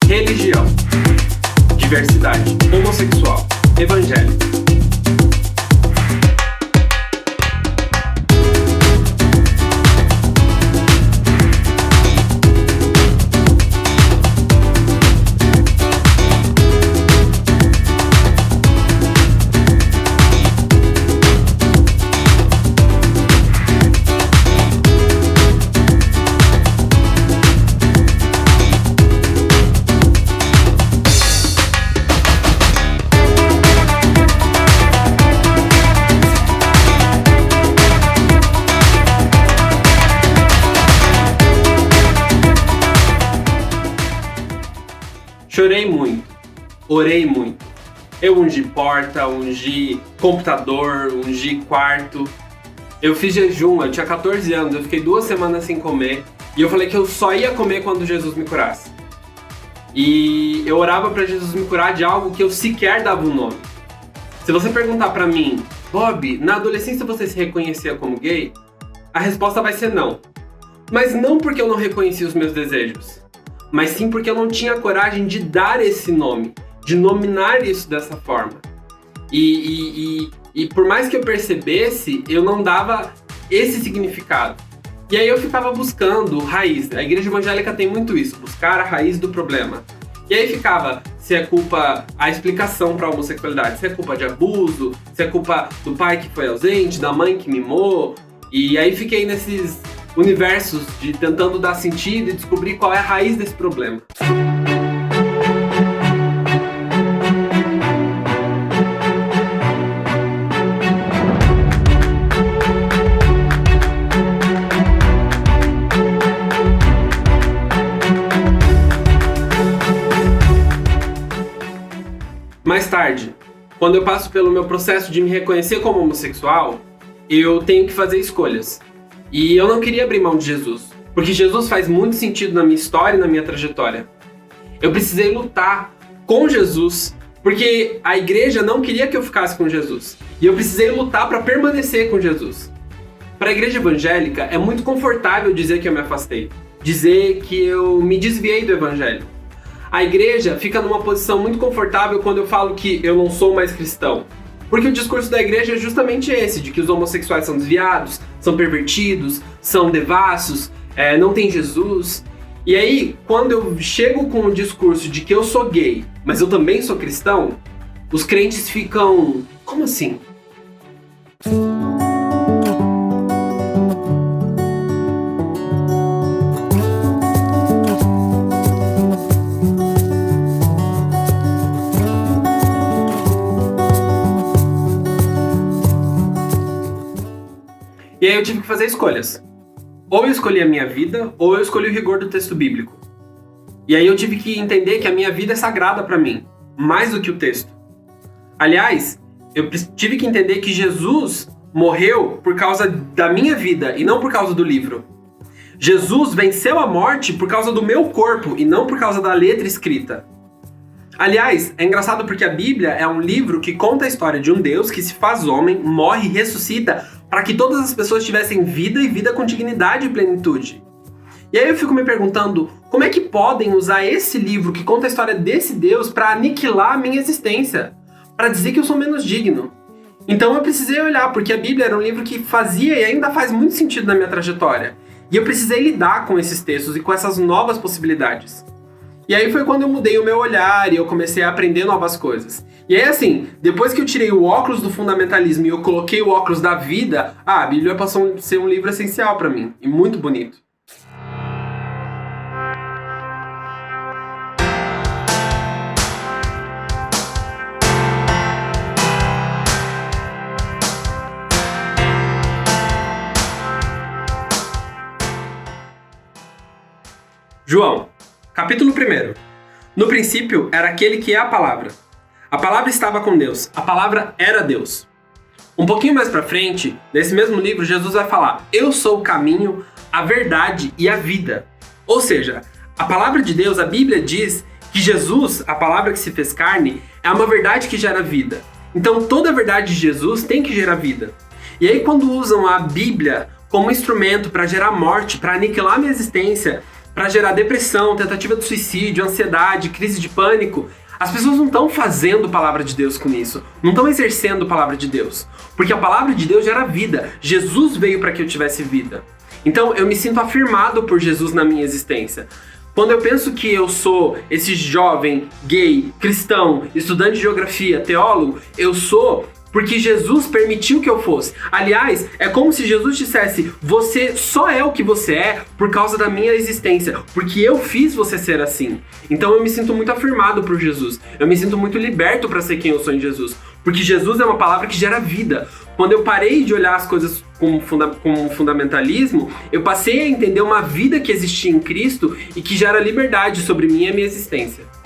religião, diversidade, homossexual, evangélico. Chorei muito, orei muito. Eu ungi porta, ungi computador, ungi quarto. Eu fiz jejum, eu tinha 14 anos, eu fiquei 2 semanas sem comer. E eu falei que eu só ia comer quando Jesus me curasse. E eu orava pra Jesus me curar de algo que eu sequer dava um nome. Se você perguntar pra mim, Bob, na adolescência você se reconhecia como gay? A resposta vai ser não. Mas não porque eu não reconhecia os meus desejos, mas sim porque eu não tinha coragem de dar esse nome, de nominar isso dessa forma. E por mais que eu percebesse, eu não dava esse significado. E aí eu ficava buscando raiz. A igreja evangélica tem muito isso, buscar a raiz do problema. E aí ficava se é culpa, a explicação para a homossexualidade, se é culpa de abuso, se é culpa do pai que foi ausente, da mãe que mimou. E aí fiquei nesses universos de tentando dar sentido e descobrir qual é a raiz desse problema. Mais tarde, quando eu passo pelo meu processo de me reconhecer como homossexual, eu tenho que fazer escolhas. E eu não queria abrir mão de Jesus, porque Jesus faz muito sentido na minha história e na minha trajetória. Eu precisei lutar com Jesus, porque a igreja não queria que eu ficasse com Jesus. E eu precisei lutar para permanecer com Jesus. Para a igreja evangélica, é muito confortável dizer que eu me afastei, dizer que eu me desviei do evangelho. A igreja fica numa posição muito confortável quando eu falo que eu não sou mais cristão. Porque o discurso da igreja é justamente esse, de que os homossexuais são desviados, são pervertidos, são devassos, não tem Jesus. E aí, quando eu chego com o discurso de que eu sou gay, mas eu também sou cristão, os crentes ficam... Como assim? E aí eu tive que fazer escolhas. Ou eu escolhi a minha vida, ou eu escolhi o rigor do texto bíblico. E aí eu tive que entender que a minha vida é sagrada para mim, mais do que o texto. Aliás, eu tive que entender que Jesus morreu por causa da minha vida e não por causa do livro. Jesus venceu a morte por causa do meu corpo e não por causa da letra escrita. Aliás, é engraçado porque a Bíblia é um livro que conta a história de um Deus que se faz homem, morre e ressuscita para que todas as pessoas tivessem vida e vida com dignidade e plenitude. E aí eu fico me perguntando, como é que podem usar esse livro que conta a história desse Deus para aniquilar a minha existência? Para dizer que eu sou menos digno? Então eu precisei olhar, porque a Bíblia era um livro que fazia e ainda faz muito sentido na minha trajetória. E eu precisei lidar com esses textos e com essas novas possibilidades. E aí foi quando eu mudei o meu olhar e eu comecei a aprender novas coisas. E aí assim, depois que eu tirei o óculos do fundamentalismo e eu coloquei o óculos da vida, a Bíblia passou a ser um livro essencial para mim, e muito bonito. João, capítulo 1. No princípio era aquele que é a palavra. A palavra estava com Deus, a palavra era Deus. Um pouquinho mais pra frente, nesse mesmo livro, Jesus vai falar: eu sou o caminho, a verdade e a vida. Ou seja, a palavra de Deus, a Bíblia diz que Jesus, a palavra que se fez carne, é uma verdade que gera vida. Então toda a verdade de Jesus tem que gerar vida. E aí quando usam a Bíblia como instrumento para gerar morte, para aniquilar minha existência, para gerar depressão, tentativa de suicídio, ansiedade, crise de pânico, as pessoas não estão fazendo palavra de Deus com isso, não estão exercendo a palavra de Deus, porque a palavra de Deus gera vida. Jesus veio para que eu tivesse vida. Então eu me sinto afirmado por Jesus na minha existência. Quando eu penso que eu sou esse jovem, gay, cristão, estudante de geografia, teólogo, eu sou porque Jesus permitiu que eu fosse. Aliás, é como se Jesus dissesse: você só é o que você é por causa da minha existência, porque eu fiz você ser assim. Então eu me sinto muito afirmado por Jesus. Eu me sinto muito liberto para ser quem eu sou em Jesus, porque Jesus é uma palavra que gera vida. Quando eu parei de olhar as coisas como fundamentalismo, eu passei a entender uma vida que existia em Cristo e que gera liberdade sobre mim e a minha existência.